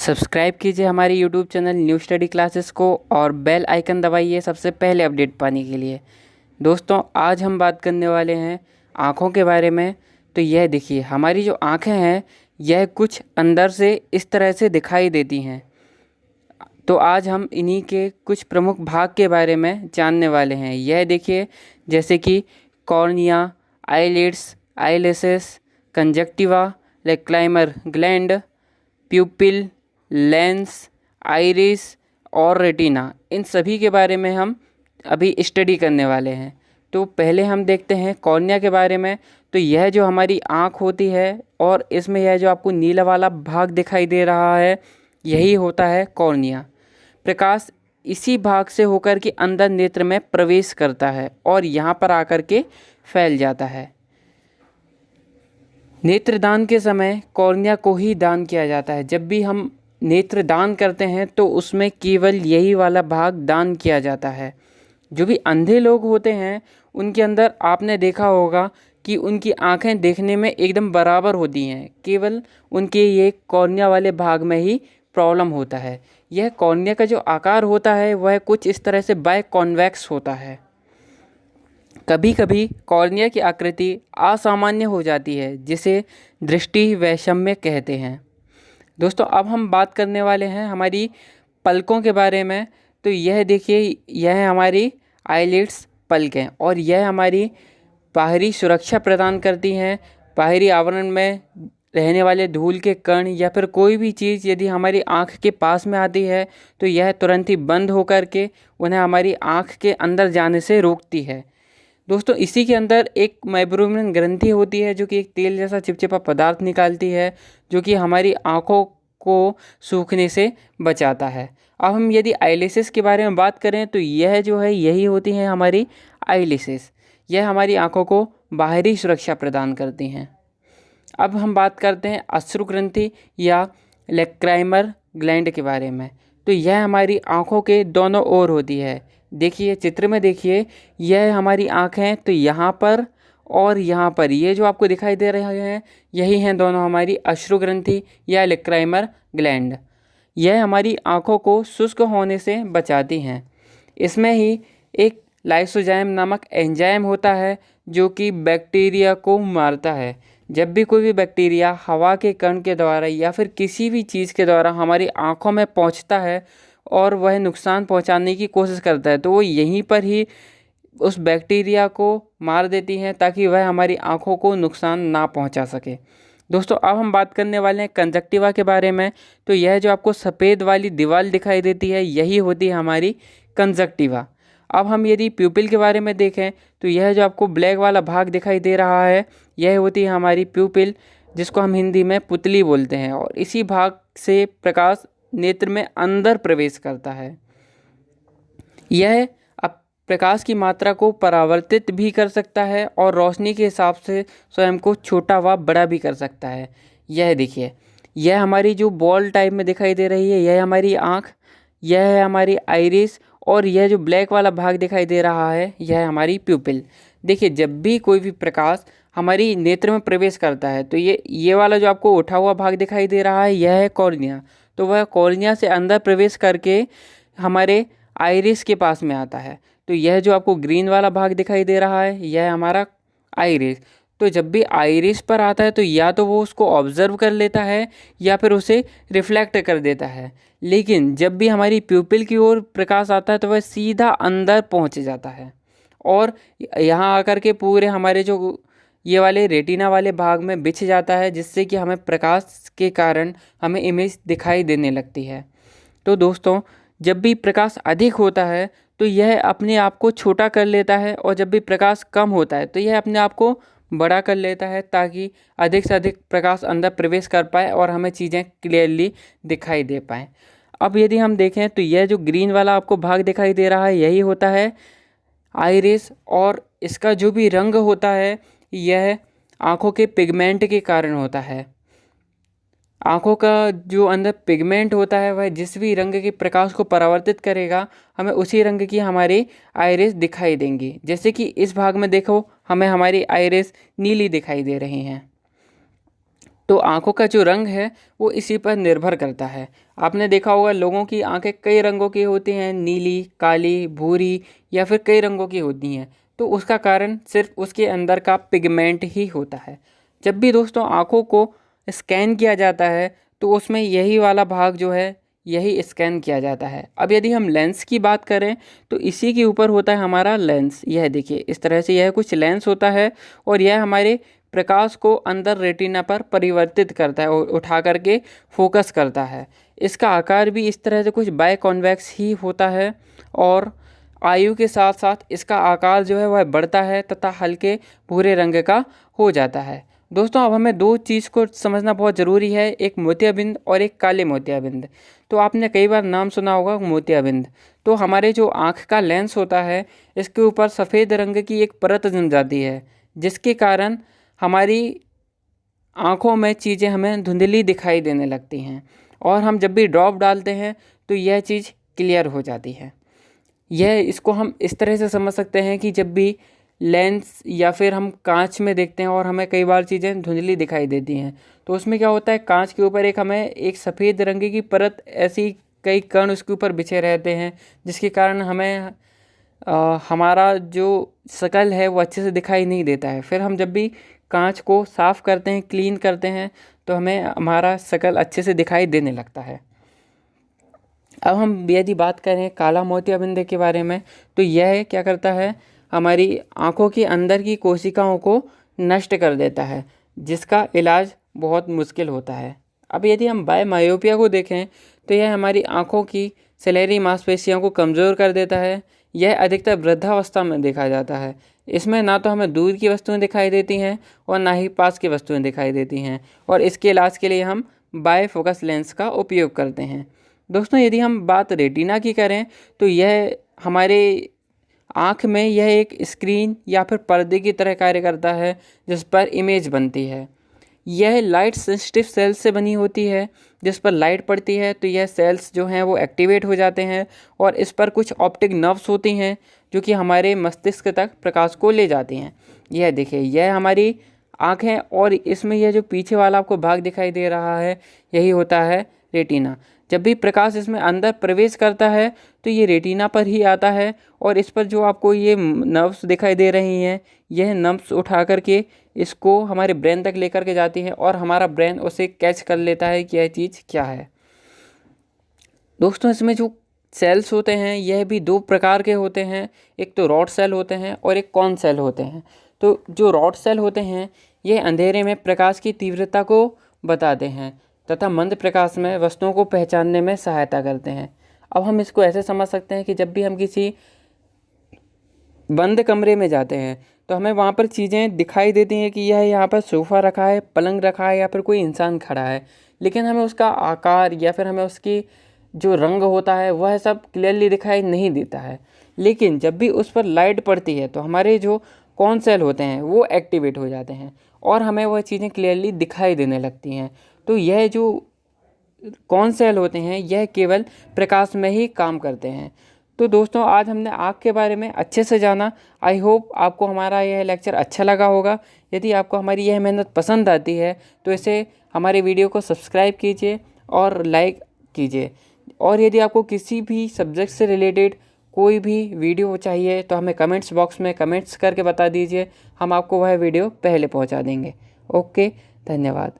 Subscribe कीजिए हमारे YouTube channel new study classes को और बेल आइकन दबाइए सबसे पहले अपडेट पाने के लिए। दोस्तों, आज हम बात करने वाले हैं आँखों के बारे में। तो यह देखिए, हमारी जो आँखें हैं यह कुछ अंदर से इस तरह से दिखाई देती हैं। तो आज हम इन्हीं के कुछ प्रमुख भाग के बारे में जानने वाले हैं। यह देखिए, जैसे कि cornea, eyelids, eyelashes, conjunctiva, lacrimal gland, pupil, lens, iris और रेटिना, इन सभी के बारे में हम अभी स्टडी करने वाले हैं। तो पहले हम देखते हैं कॉर्निया के बारे में। तो यह जो हमारी आँख होती है और इसमें यह जो आपको नीला वाला भाग दिखाई दे रहा है यही होता है कॉर्निया। प्रकाश इसी भाग से होकर के अंदर नेत्र में प्रवेश करता है और यहाँ पर आकर के फैल जाता है। नेत्रदान के समय कॉर्निया को ही दान किया जाता है। जब भी हम नेत्र दान करते हैं तो उसमें केवल यही वाला भाग दान किया जाता है। जो भी अंधे लोग होते हैं उनके अंदर आपने देखा होगा कि उनकी आंखें देखने में एकदम बराबर होती हैं, केवल उनके ये कॉर्निया वाले भाग में ही प्रॉब्लम होता है। यह कॉर्निया का जो आकार होता है वह कुछ इस तरह से बाय कॉन्वेक्स होता है। कभी कभी कॉर्निया की आकृति असामान्य हो जाती है जिसे दृष्टि वैषम्य कहते हैं। दोस्तों, अब हम बात करने वाले हैं हमारी पलकों के बारे में। तो यह देखिए, यह हमारी आईलिड्स पलकें और यह हमारी बाहरी सुरक्षा प्रदान करती हैं। बाहरी आवरण में रहने वाले धूल के कण या फिर कोई भी चीज़ यदि हमारी आँख के पास में आती है तो यह तुरंत ही बंद होकर के उन्हें हमारी आँख के अंदर जाने से रोकती है। दोस्तों, इसी के अंदर एक मेब्रोमियन ग्रंथि होती है जो कि एक तेल जैसा चिपचिपा पदार्थ निकालती है जो कि हमारी आँखों को सूखने से बचाता है। अब हम यदि आईलेसेस के बारे में बात करें तो यह जो है यही होती हैं हमारी आईलेसेस। यह हमारी आँखों को बाहरी सुरक्षा प्रदान करती हैं। अब हम बात करते हैं अश्रु ग्रंथि या लेक्राइमर ग्लैंड के बारे में। तो यह हमारी आँखों के दोनों ओर होती है। देखिए, चित्र में देखिए, यह हमारी आँख हैं तो यहाँ पर और यहाँ पर ये जो आपको दिखाई दे रहे हैं यही हैं दोनों हमारी अश्रु ग्रंथि या लेक्राइमर ग्लैंड। यह हमारी आँखों को शुष्क होने से बचाती हैं। इसमें ही एक लाइसोजाइम नामक एंजाइम होता है जो कि बैक्टीरिया को मारता है। जब भी कोई भी बैक्टीरिया हवा के कण के द्वारा या फिर किसी भी चीज़ के द्वारा हमारी आँखों में पहुँचता है और वह नुकसान पहुंचाने की कोशिश करता है तो वो यहीं पर ही उस बैक्टीरिया को मार देती हैं ताकि वह हमारी आँखों को नुकसान ना पहुंचा सके। दोस्तों, अब हम बात करने वाले हैं कंजक्टिवा के बारे में। तो यह जो आपको सफ़ेद वाली दीवार दिखाई देती है यही होती है हमारी कंजक्टिवा। अब हम यदि प्यूपिल के बारे में देखें तो यह जो आपको ब्लैक वाला भाग दिखाई दे रहा है यह होती है हमारी प्यूपिल, जिसको हम हिंदी में पुतली बोलते हैं। और इसी भाग से प्रकाश नेत्र में अंदर प्रवेश करता है। यह अब प्रकाश की मात्रा को परावर्तित भी कर सकता है और रोशनी के हिसाब से स्वयं को छोटा व बड़ा भी कर सकता है। यह देखिए, यह हमारी जो बॉल टाइप में दिखाई दे रही है यह हमारी आँख, यह है हमारी आइरिस और यह जो ब्लैक वाला भाग दिखाई दे रहा है यह है हमारी प्यूपिल। देखिए, जब भी कोई भी प्रकाश हमारी नेत्र में प्रवेश करता है तो ये वाला जो आपको उठा हुआ भाग दिखाई दे रहा है यह है कॉर्निया। तो वह कॉर्निया से अंदर प्रवेश करके हमारे आइरिस के पास में आता है। तो यह जो आपको ग्रीन वाला भाग दिखाई दे रहा है यह है हमारा आइरिस। तो जब भी आइरिस पर आता है तो या तो वो उसको ऑब्जर्व कर लेता है या फिर उसे रिफ्लेक्ट कर देता है। लेकिन जब भी हमारी प्यूपिल की ओर प्रकाश आता है तो वह सीधा अंदर पहुंच जाता है और यहाँ आकर के पूरे हमारे जो ये वाले रेटिना वाले भाग में बिछ जाता है, जिससे कि हमें प्रकाश के कारण हमें इमेज दिखाई देने लगती है। तो दोस्तों, जब भी प्रकाश अधिक होता है तो यह अपने आप को छोटा कर लेता है और जब भी प्रकाश कम होता है तो यह अपने आप को बड़ा कर लेता है ताकि अधिक से अधिक प्रकाश अंदर प्रवेश कर पाए और हमें चीज़ें क्लियरली दिखाई दे पाएँ। अब यदि हम देखें तो यह जो ग्रीन वाला आपको भाग दिखाई दे रहा है यही होता है आइरिस और इसका जो भी रंग होता है यह आँखों के पिगमेंट के कारण होता है। आँखों का जो अंदर पिगमेंट होता है वह जिस भी रंग के प्रकाश को परावर्तित करेगा हमें उसी रंग की हमारी आइरिस दिखाई देंगी। जैसे कि इस भाग में देखो, हमें हमारी आइरिस नीली दिखाई दे रही हैं। तो आँखों का जो रंग है वो इसी पर निर्भर करता है। आपने देखा होगा लोगों की आँखें कई रंगों की होती हैं, नीली, काली, भूरी या फिर कई रंगों की होती हैं। तो उसका कारण सिर्फ उसके अंदर का पिगमेंट ही होता है। जब भी दोस्तों आँखों को स्कैन किया जाता है तो उसमें यही वाला भाग जो है यही स्कैन किया जाता है। अब यदि हम लेंस की बात करें तो इसी के ऊपर होता है हमारा लेंस। यह देखिए इस तरह से यह कुछ लेंस होता है और यह हमारे प्रकाश को अंदर रेटिना पर परिवर्तित करता है और उठा करके फोकस करता है। इसका आकार भी इस तरह से कुछ बायकॉन्वेक्स ही होता है और आयु के साथ साथ इसका आकार जो है वह बढ़ता है तथा हल्के भूरे रंग का हो जाता है। दोस्तों अब हमें दो चीज़ को समझना बहुत ज़रूरी है, एक मोतियाबिंद और एक काले मोतियाबिंद। तो आपने कई बार नाम सुना होगा मोतियाबिंद। तो हमारे जो आँख का लेंस होता है इसके ऊपर सफ़ेद रंग की एक परत जम जाती है, जिसके कारण हमारी आँखों में चीज़ें हमें धुंधली दिखाई देने लगती हैं और हम जब भी ड्रॉप डालते हैं तो यह चीज़ क्लियर हो जाती है। यह इसको हम इस तरह से समझ सकते हैं कि जब भी लेंस या फिर हम कांच में देखते हैं और हमें कई बार चीज़ें धुंधली दिखाई देती हैं तो उसमें क्या होता है, कांच के ऊपर हमें एक सफ़ेद रंग की परत, ऐसी कई कण उसके ऊपर बिछे रहते हैं जिसके कारण हमें हमारा जो शक्ल है वो अच्छे से दिखाई नहीं देता है। फिर हम जब भी कांच को साफ़ करते हैं, क्लीन करते हैं तो हमें हमारा शक्ल अच्छे से दिखाई देने लगता है। अब हम यदि बात करें काला मोतियाबिंद के बारे में तो यह क्या करता है, हमारी आँखों के अंदर की कोशिकाओं को नष्ट कर देता है, जिसका इलाज बहुत मुश्किल होता है। अब यदि हम बायमायोपिया को देखें तो यह हमारी आँखों की सैलिरी मांसपेशियों को कमज़ोर कर देता है। यह अधिकतर वृद्धावस्था में देखा जाता है। इसमें ना तो हमें दूर की वस्तुएं दिखाई देती हैं और ना ही पास की वस्तुएं दिखाई देती हैं और इसके इलाज के लिए हम बायफोकस लेंस का उपयोग करते हैं। दोस्तों यदि हम बात रेटिना की करें तो यह हमारे आँख में यह एक स्क्रीन या फिर पर्दे की तरह कार्य करता है जिस पर इमेज बनती है। यह लाइट सेंसिटिव सेल्स से बनी होती है, जिस पर लाइट पड़ती है तो यह सेल्स जो हैं वो एक्टिवेट हो जाते हैं और इस पर कुछ ऑप्टिक नर्व्स होती हैं जो कि हमारे मस्तिष्क तक प्रकाश को ले जाती हैं। यह देखिए यह हमारी आँख है और इसमें यह जो पीछे वाला आपको भाग दिखाई दे रहा है यही होता है रेटिना। जब भी प्रकाश इसमें अंदर प्रवेश करता है तो ये रेटिना पर ही आता है और इस पर जो आपको ये नर्व्स दिखाई दे रही हैं यह नर्व्स उठा करके इसको हमारे ब्रेन तक लेकर के जाती है और हमारा ब्रेन उसे कैच कर लेता है कि यह चीज़ क्या है। दोस्तों इसमें जो सेल्स होते हैं यह भी दो प्रकार के होते हैं, एक तो रॉड सेल होते हैं और एक कॉन सेल होते हैं। तो जो रॉड सेल होते हैं यह अंधेरे में प्रकाश की तीव्रता को बताते हैं तथा मंद प्रकाश में वस्तुओं को पहचानने में सहायता करते हैं। अब हम इसको ऐसे समझ सकते हैं कि जब भी हम किसी बंद कमरे में जाते हैं तो हमें वहाँ पर चीज़ें दिखाई देती हैं कि यह यहाँ पर सोफ़ा रखा है, पलंग रखा है या फिर कोई इंसान खड़ा है, लेकिन हमें उसका आकार या फिर हमें उसकी जो रंग होता है वह सब क्लियरली दिखाई नहीं देता है। लेकिन जब भी उस पर लाइट पड़ती है तो हमारे जो कॉन सेल होते हैं वो एक्टिवेट हो जाते हैं और हमें वह चीज़ें क्लियरली दिखाई देने लगती हैं। तो यह जो कौन सेल होते हैं यह केवल प्रकाश में ही काम करते हैं। तो दोस्तों आज हमने आँख के बारे में अच्छे से जाना। आई होप आपको हमारा यह लेक्चर अच्छा लगा होगा। यदि आपको हमारी यह मेहनत पसंद आती है तो इसे हमारे वीडियो को सब्सक्राइब कीजिए और लाइक कीजिए। और यदि आपको किसी भी सब्जेक्ट से रिलेटेड कोई भी वीडियो चाहिए तो हमें कमेंट्स बॉक्स में कमेंट्स करके बता दीजिए, हम आपको वह वीडियो पहले पहुंचा देंगे। ओके, धन्यवाद।